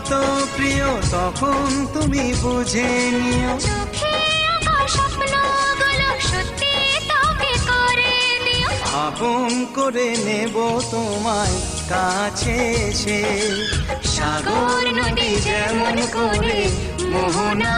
কত প্রিয় তখন তুমি বুঝে নিও। চোখে আঁকা স্বপ্নগুলো সত্যি তবে করে দিও। আপন করে নেব তোমায় কাছে সে, সাগর নদী যেমন করে মোহনা